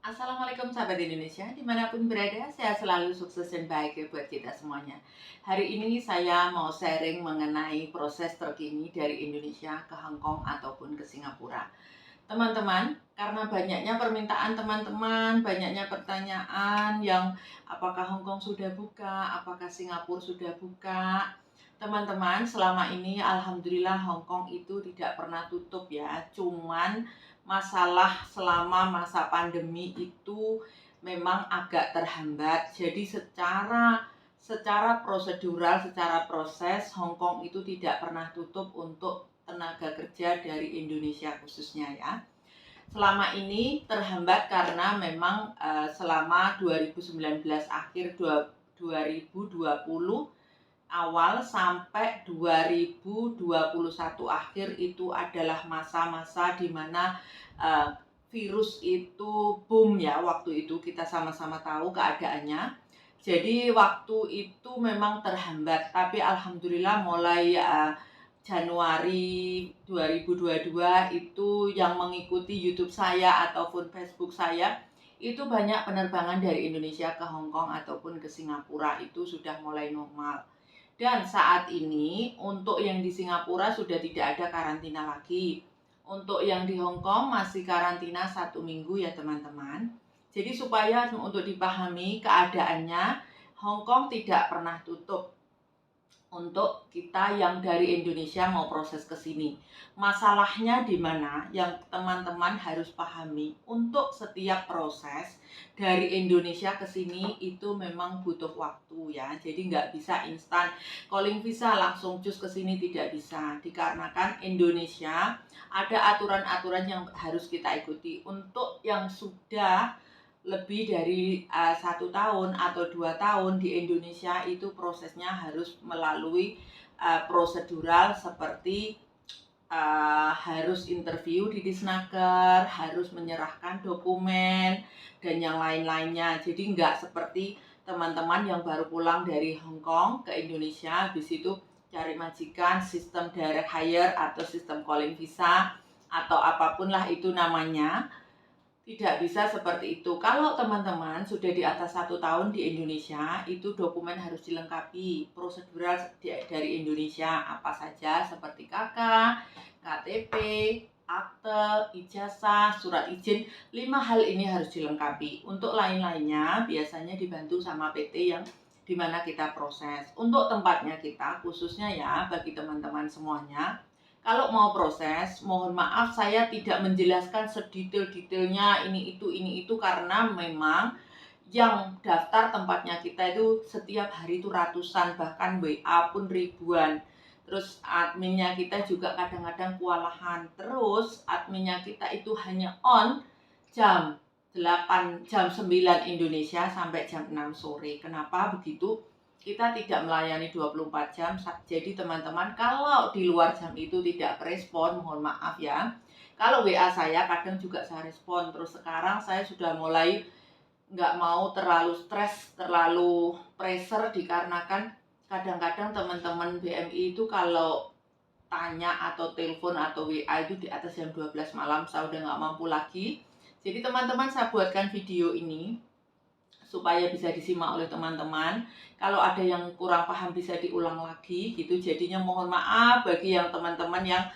Assalamualaikum sahabat Indonesia, dimanapun berada, sehat selalu, sukses dan bahagia buat kita semuanya. Hari ini saya mau sharing mengenai proses terkini dari Indonesia ke Hong Kong ataupun ke Singapura. Teman-teman, karena banyaknya permintaan teman-teman, banyaknya pertanyaan yang apakah Hong Kong sudah buka, apakah Singapura sudah buka. Teman-teman, selama ini Alhamdulillah Hong Kong itu tidak pernah tutup ya. Cuman masalah selama masa pandemi itu memang agak terhambat. Jadi secara prosedural, secara proses Hong Kong itu tidak pernah tutup untuk tenaga kerja dari Indonesia khususnya ya. Selama ini terhambat karena memang selama 2019 akhir 2020 awal sampai 2021 akhir itu adalah masa-masa di mana virus itu boom ya. Waktu itu kita sama-sama tahu keadaannya. Jadi waktu itu memang terhambat, tapi alhamdulillah mulai Januari 2022 itu yang mengikuti YouTube saya ataupun Facebook saya itu banyak penerbangan dari Indonesia ke Hong Kong ataupun ke Singapura itu sudah mulai normal. Dan saat ini untuk yang di Singapura sudah tidak ada karantina lagi. Untuk yang di Hong Kong masih karantina 1 minggu ya teman-teman. Jadi supaya untuk dipahami keadaannya, Hong Kong tidak pernah tutup untuk kita yang dari Indonesia mau proses ke sini. Masalahnya di mana yang teman-teman harus pahami, untuk setiap proses dari Indonesia ke sini itu memang butuh waktu ya. Jadi nggak bisa instan calling visa langsung cus ke sini, tidak bisa. Dikarenakan Indonesia ada aturan-aturan yang harus kita ikuti. Untuk yang sudah lebih dari 1 tahun atau 2 tahun di Indonesia itu prosesnya harus melalui prosedural seperti harus interview di Disnaker, harus menyerahkan dokumen dan yang lain-lainnya. Jadi nggak seperti teman-teman yang baru pulang dari Hong Kong ke Indonesia, habis itu cari majikan, sistem direct hire atau sistem calling visa atau apapun lah itu namanya. Tidak bisa seperti itu. Kalau teman-teman sudah di atas 1 tahun di Indonesia, itu dokumen harus dilengkapi. Prosedural dari Indonesia apa saja seperti KK, KTP, akte, ijazah, surat izin. 5 hal ini harus dilengkapi. Untuk lain-lainnya biasanya dibantu sama PT yang dimana kita proses. Untuk tempatnya kita khususnya ya bagi teman-teman semuanya, kalau mau proses, mohon maaf saya tidak menjelaskan sedetail-detailnya ini itu karena memang yang daftar tempatnya kita itu setiap hari itu ratusan, bahkan WA pun ribuan. Terus adminnya kita juga kadang-kadang kewalahan. Terus adminnya kita itu hanya on jam 9 Indonesia sampai jam 6 sore. Kenapa begitu? Kita tidak melayani 24 jam. Jadi teman-teman kalau di luar jam itu tidak respon, mohon maaf ya. Kalau WA saya kadang juga saya respon. Terus sekarang saya sudah mulai nggak mau terlalu stres, terlalu pressure dikarenakan kadang-kadang teman-teman BMI itu kalau tanya atau telepon atau WA itu di atas jam 12 malam saya udah nggak mampu lagi. Jadi teman-teman saya buatkan video ini supaya bisa disimak oleh teman-teman. Kalau ada yang kurang paham bisa diulang lagi gitu. Jadinya mohon maaf bagi yang teman-teman yang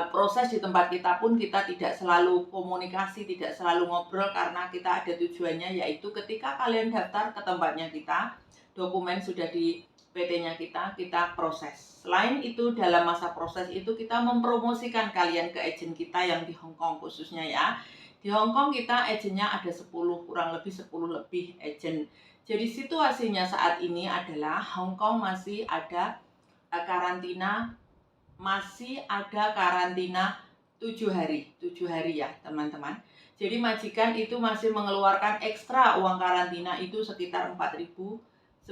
proses di tempat kita pun kita tidak selalu komunikasi, tidak selalu ngobrol karena kita ada tujuannya, yaitu ketika kalian daftar ke tempatnya kita, dokumen sudah di PT-nya kita proses. Selain itu dalam masa proses itu kita mempromosikan kalian ke agen kita yang di Hong Kong khususnya ya. Di Hong Kong kita agennya ada 10, kurang lebih 10 lebih agen. Jadi situasinya saat ini adalah Hong Kong masih ada karantina, masih ada karantina 7 hari. 7 hari ya teman-teman. Jadi majikan itu masih mengeluarkan ekstra uang karantina itu sekitar 4.900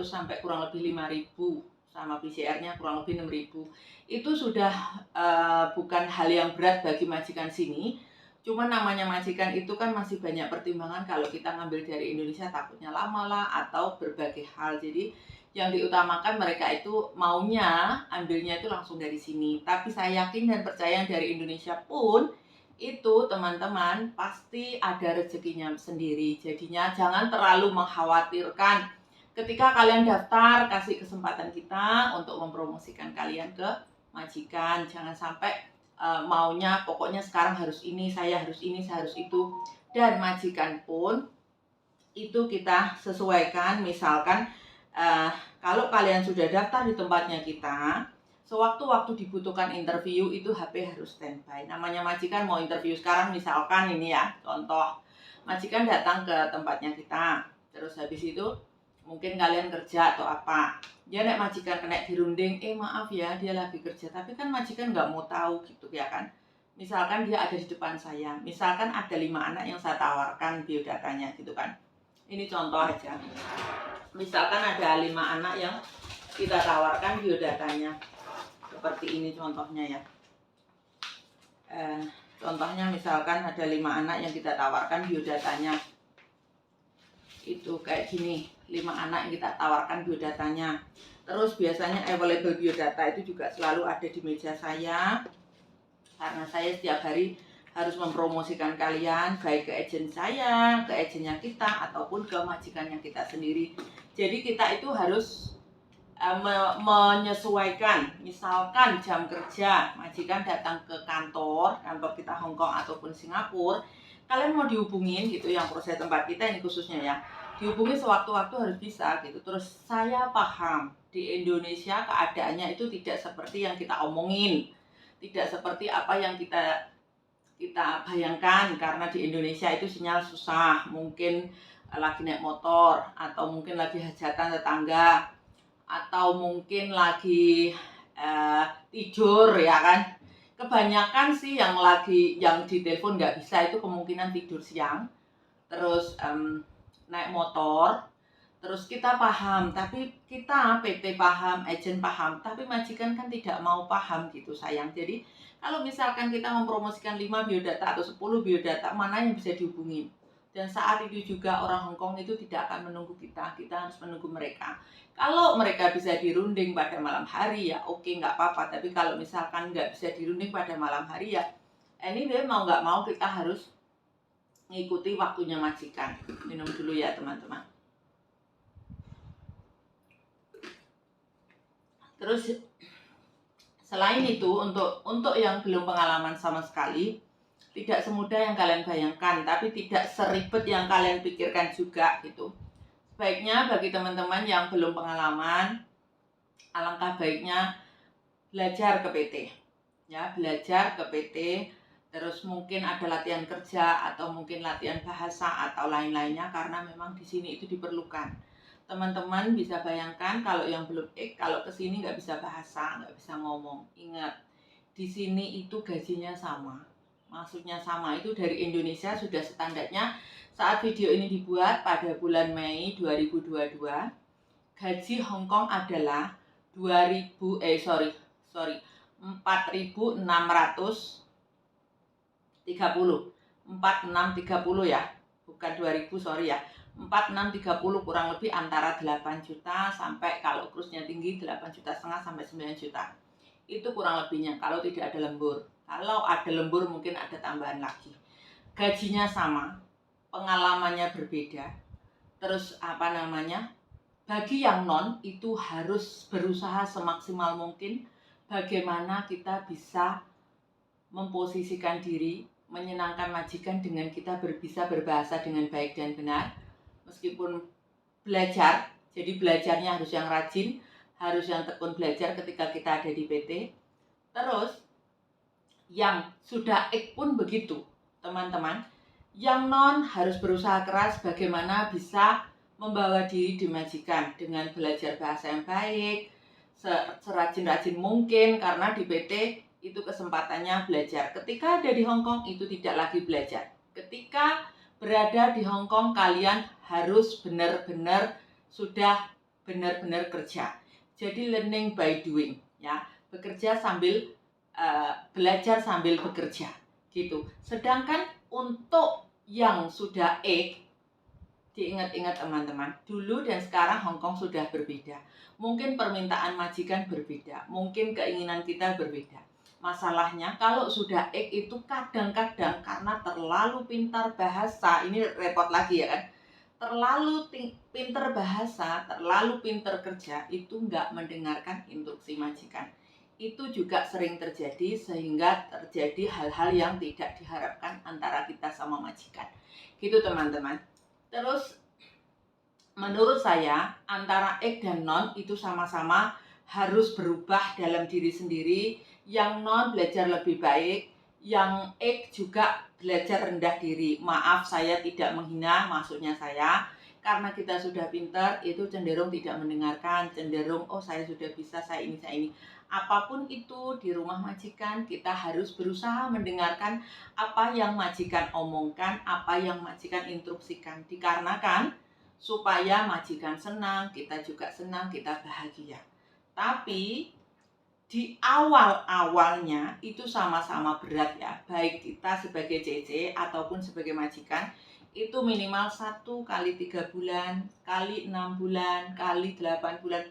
sampai kurang lebih 5.000, sama PCR-nya kurang lebih 6.000. Itu sudah bukan hal yang berat bagi majikan sini. Cuma namanya majikan itu kan masih banyak pertimbangan, kalau kita ngambil dari Indonesia takutnya lama lah atau berbagai hal. Jadi yang diutamakan mereka itu maunya ambilnya itu langsung dari sini. Tapi saya yakin dan percaya dari Indonesia pun itu teman-teman pasti ada rezekinya sendiri. Jadinya jangan terlalu mengkhawatirkan. Ketika kalian daftar, kasih kesempatan kita untuk mempromosikan kalian ke majikan. Jangan sampai maunya pokoknya sekarang harus ini, saya harus ini, saya harus itu. Dan majikan pun itu kita sesuaikan. Misalkan kalau kalian sudah daftar di tempatnya kita, sewaktu-waktu dibutuhkan interview itu HP harus standby. Namanya majikan mau interview sekarang, misalkan ini ya contoh, majikan datang ke tempatnya kita, terus habis itu mungkin kalian kerja atau apa, dia nek majikan kena dirunding, maaf ya dia lagi kerja, tapi kan majikan nggak mau tahu gitu ya kan. Misalkan dia ada di depan saya, misalkan ada 5 anak yang saya tawarkan biodatanya gitu kan, ini contoh aja. Misalkan ada 5 anak yang kita tawarkan biodatanya, seperti ini contohnya ya. Contohnya misalkan ada 5 anak yang kita tawarkan biodatanya, itu kayak gini, 5 anak yang kita tawarkan biodatanya. Terus biasanya available biodata itu juga selalu ada di meja saya, karena saya setiap hari harus mempromosikan kalian baik ke agen saya, ke agennya kita, ataupun ke majikannya kita sendiri. Jadi kita itu harus menyesuaikan. Misalkan jam kerja, majikan datang ke kantor kita Hong Kong ataupun Singapura, kalian mau dihubungin gitu, yang proses tempat kita ini khususnya ya, dihubungi sewaktu-waktu harus bisa gitu. Terus saya paham di Indonesia keadaannya itu tidak seperti yang kita omongin, tidak seperti apa yang kita bayangkan, karena di Indonesia itu sinyal susah, mungkin lagi naik motor, atau mungkin lagi hajatan tetangga, atau mungkin lagi tidur ya kan. Kebanyakan sih yang di telepon nggak bisa itu kemungkinan tidur siang, terus naik motor. Terus kita paham, tapi kita PT paham, agen paham, tapi majikan kan tidak mau paham gitu sayang. Jadi kalau misalkan kita mempromosikan 5 biodata atau 10 biodata, mana yang bisa dihubungin? Dan saat itu juga orang Hong Kong itu tidak akan menunggu kita harus menunggu mereka. Kalau mereka bisa dirunding pada malam hari ya oke, nggak apa-apa. Tapi kalau misalkan nggak bisa dirunding pada malam hari ya anyway, mau nggak mau kita harus ngikuti waktunya majikan. Minum dulu ya teman-teman. Terus selain itu, untuk yang belum pengalaman sama sekali, tidak semudah yang kalian bayangkan, tapi tidak seribet yang kalian pikirkan juga gitu. Sebaiknya bagi teman-teman yang belum pengalaman, alangkah baiknya belajar ke PT. Ya, belajar ke PT, terus mungkin ada latihan kerja atau mungkin latihan bahasa atau lain-lainnya, karena memang di sini itu diperlukan. Teman-teman bisa bayangkan kalau yang belum kalau kesini nggak bisa bahasa, nggak bisa ngomong, ingat di sini itu gajinya sama, maksudnya sama, itu dari Indonesia sudah standarnya. Saat video ini dibuat pada bulan Mei 2022, gaji Hong Kong adalah 4.630 ya, bukan 2000, sorry ya, 4.630 kurang lebih antara 8 juta sampai kalau cruise-nya tinggi 8,5 juta sampai 9 juta. Itu kurang lebihnya kalau tidak ada lembur. Kalau ada lembur mungkin ada tambahan lagi. Gajinya sama, pengalamannya berbeda. Terus bagi yang non itu harus berusaha semaksimal mungkin bagaimana kita bisa memposisikan diri, menyenangkan majikan dengan kita bisa berbahasa dengan baik dan benar. Meskipun belajar, jadi belajarnya harus yang rajin, harus yang tekun belajar ketika kita ada di PT. Terus yang sudah pun begitu teman-teman. Yang non harus berusaha keras bagaimana bisa membawa diri di majikan dengan belajar bahasa yang baik, serajin-rajin mungkin, karena di PT itu kesempatannya belajar. Ketika ada di Hong Kong itu tidak lagi belajar. Ketika berada di Hong Kong kalian harus benar-benar kerja. Jadi learning by doing ya, bekerja sambil belajar sambil bekerja gitu. Sedangkan untuk yang sudah diingat-ingat teman-teman, dulu dan sekarang Hong Kong sudah berbeda. Mungkin permintaan majikan berbeda, mungkin keinginan kita berbeda. Masalahnya kalau sudah X itu kadang-kadang karena terlalu pintar bahasa, ini repot lagi ya kan. Terlalu pintar bahasa, terlalu pintar kerja, itu nggak mendengarkan instruksi majikan. Itu juga sering terjadi sehingga terjadi hal-hal yang tidak diharapkan antara kita sama majikan. Gitu teman-teman. Terus menurut saya antara X dan non itu sama-sama harus berubah dalam diri sendiri. Yang non belajar lebih baik, yang X juga belajar rendah diri. Maaf saya tidak menghina, maksudnya saya karena kita sudah pintar itu cenderung tidak mendengarkan, cenderung oh saya sudah bisa, saya ini. Apapun itu di rumah majikan kita harus berusaha mendengarkan apa yang majikan omongkan, apa yang majikan instruksikan. Dikarenakan supaya majikan senang, kita juga senang, kita bahagia. Tapi di awal-awalnya itu sama-sama berat ya, baik kita sebagai CC ataupun sebagai majikan, itu minimal 1 kali 3 bulan, kali 6 bulan, kali 8 bulan.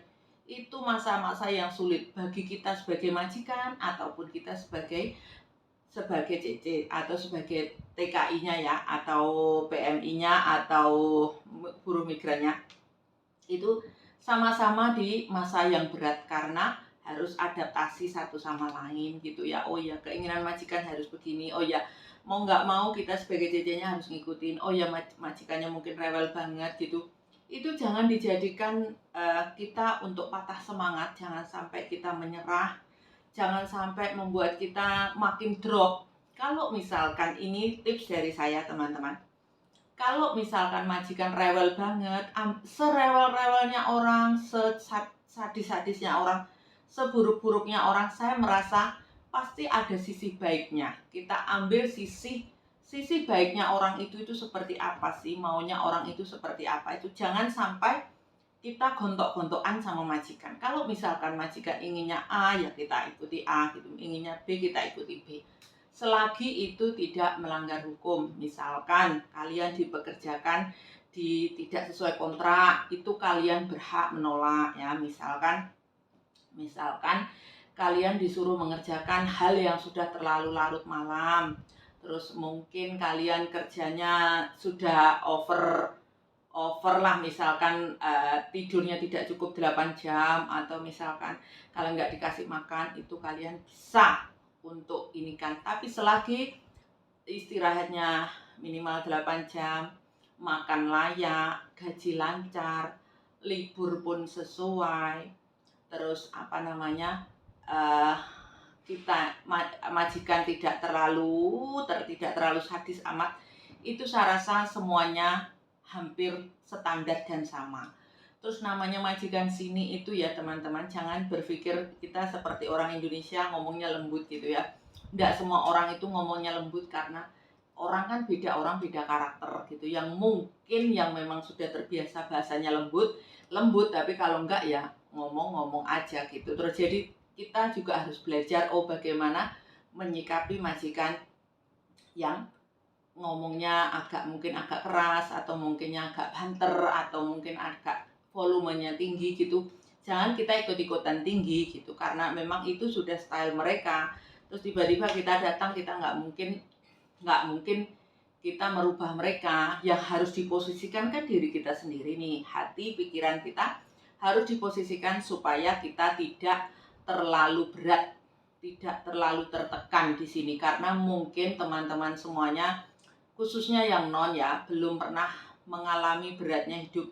Itu masa-masa yang sulit bagi kita sebagai majikan ataupun kita sebagai CC atau sebagai TKI-nya ya, atau PMI-nya atau buruh migrannya. Itu sama-sama di masa yang berat karena harus adaptasi satu sama lain gitu ya. Oh ya, keinginan majikan harus begini. Oh ya, mau nggak mau kita sebagai CC-nya harus ngikutin. Oh ya, majikannya mungkin rewel banget gitu. Itu jangan dijadikan kita untuk patah semangat. Jangan sampai kita menyerah. Jangan sampai membuat kita makin drop. Kalau misalkan ini tips dari saya teman-teman. Kalau misalkan majikan rewel banget, serewel-rewelnya orang, sesadis-sadisnya orang, seburuk-buruknya orang, saya merasa pasti ada sisi baiknya. Kita ambil sisi baiknya orang itu seperti apa sih, maunya orang itu seperti apa itu. Jangan sampai kita gontok-gontokan sama majikan. Kalau misalkan majikan inginnya A, ya kita ikuti A gitu. Inginnya B, kita ikuti B. Selagi itu tidak melanggar hukum. Misalkan kalian dipekerjakan tidak sesuai kontrak, itu kalian berhak menolak ya. Misalkan kalian disuruh mengerjakan hal yang sudah terlalu larut malam. Terus mungkin kalian kerjanya sudah over lah, misalkan tidurnya tidak cukup 8 jam, atau misalkan kalian nggak dikasih makan, itu kalian bisa untuk ini kan. Tapi selagi istirahatnya minimal 8 jam, makan layak, gaji lancar, libur pun sesuai, terus kita majikan tidak terlalu sadis amat, itu saya rasa semuanya hampir standar dan sama. Terus namanya majikan sini itu ya teman-teman, jangan berpikir kita seperti orang Indonesia ngomongnya lembut gitu ya. Tidak semua orang itu ngomongnya lembut, karena orang kan beda, orang beda karakter gitu. Yang mungkin yang memang sudah terbiasa bahasanya lembut, tapi kalau enggak ya ngomong-ngomong aja gitu. Terus jadi kita juga harus belajar bagaimana menyikapi majikan yang ngomongnya mungkin agak keras, atau mungkinnya agak banter, atau mungkin agak volumenya tinggi gitu. Jangan kita ikut-ikutan tinggi gitu, karena memang itu sudah style mereka. Terus tiba-tiba kita datang, kita nggak mungkin kita merubah mereka. Yang harus diposisikan kan diri kita sendiri nih, hati pikiran kita harus diposisikan supaya kita tidak terlalu berat, tidak terlalu tertekan di sini. Karena mungkin teman-teman semuanya, khususnya yang non ya, belum pernah mengalami beratnya hidup,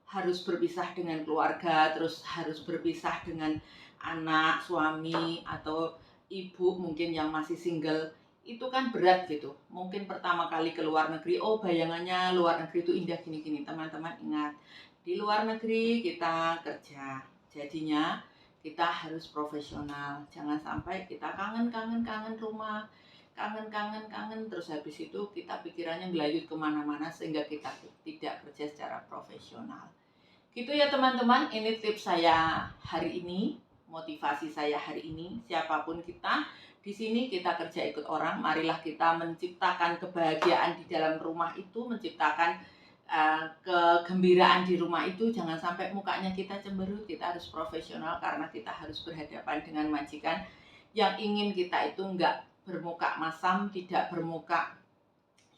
harus berpisah dengan keluarga, terus harus berpisah dengan anak, suami, atau ibu mungkin yang masih single. Itu kan berat gitu. Mungkin pertama kali ke luar negeri, bayangannya luar negeri itu indah gini-gini. Teman-teman ingat, di luar negeri kita kerja, jadinya kita harus profesional. Jangan sampai kita kangen rumah, kangen, terus habis itu kita pikirannya gelayut kemana-mana sehingga kita tidak kerja secara profesional. Gitu ya teman-teman, ini tips saya hari ini, motivasi saya hari ini. Siapapun kita, di sini kita kerja ikut orang, marilah kita menciptakan kebahagiaan di dalam rumah itu, menciptakan kegembiraan di rumah itu. Jangan sampai mukanya kita cemberut, kita harus profesional karena kita harus berhadapan dengan majikan yang ingin kita itu enggak bermuka masam, tidak bermuka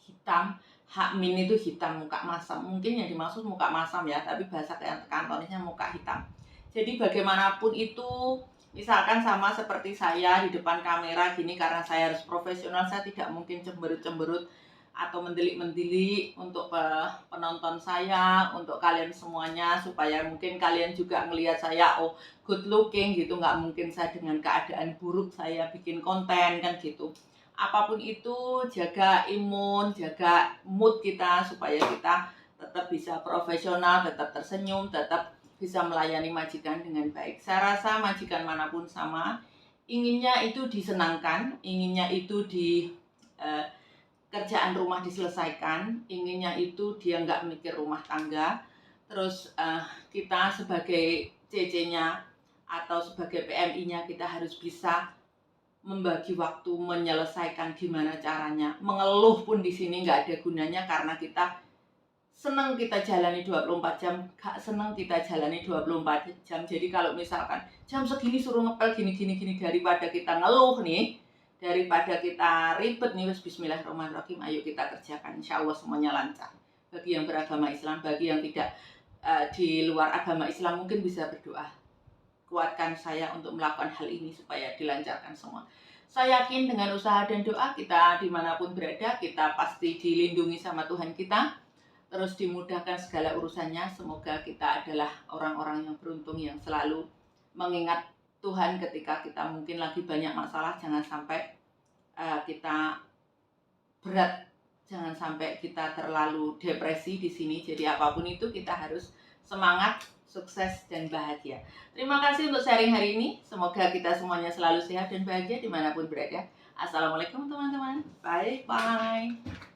hitam. Hakmin itu hitam, muka masam. Mungkin yang dimaksud muka masam ya, tapi bahasa kantonisnya muka hitam. Jadi bagaimanapun itu, misalkan sama seperti saya di depan kamera gini, karena saya harus profesional, saya tidak mungkin cemberut-cemberut atau mendelik-mendelik untuk penonton saya, untuk kalian semuanya, supaya mungkin kalian juga melihat saya good looking gitu. Nggak mungkin saya dengan keadaan buruk saya bikin konten kan gitu. Apapun itu, jaga imun, jaga mood kita supaya kita tetap bisa profesional, tetap tersenyum, tetap bisa melayani majikan dengan baik. Saya rasa majikan manapun sama, inginnya itu disenangkan, inginnya itu kerjaan rumah diselesaikan, inginnya itu dia nggak mikir rumah tangga. Terus kita sebagai CC-nya atau sebagai PMI-nya kita harus bisa membagi waktu, menyelesaikan gimana caranya. Mengeluh pun di sini nggak ada gunanya, karena kita senang kita jalani 24 jam, gak senang kita jalani 24 jam. Jadi kalau misalkan jam segini suruh ngepel gini, daripada kita ngeluh nih, daripada kita ribet nih, bismillahirrahmanirrahim, ayo kita kerjakan, insya Allah semuanya lancar. Bagi yang beragama Islam, bagi yang tidak di luar agama Islam mungkin bisa berdoa, kuatkan saya untuk melakukan hal ini supaya dilancarkan semua. Saya yakin dengan usaha dan doa kita dimanapun berada, kita pasti dilindungi sama Tuhan kita, terus dimudahkan segala urusannya. Semoga kita adalah orang-orang yang beruntung, yang selalu mengingat Tuhan ketika kita mungkin lagi banyak masalah. Jangan sampai kita berat, jangan sampai kita terlalu depresi di sini. Jadi apapun itu kita harus semangat, sukses, dan bahagia. Terima kasih untuk sharing hari ini. Semoga kita semuanya selalu sehat dan bahagia dimanapun berada. Assalamualaikum teman-teman. Bye-bye.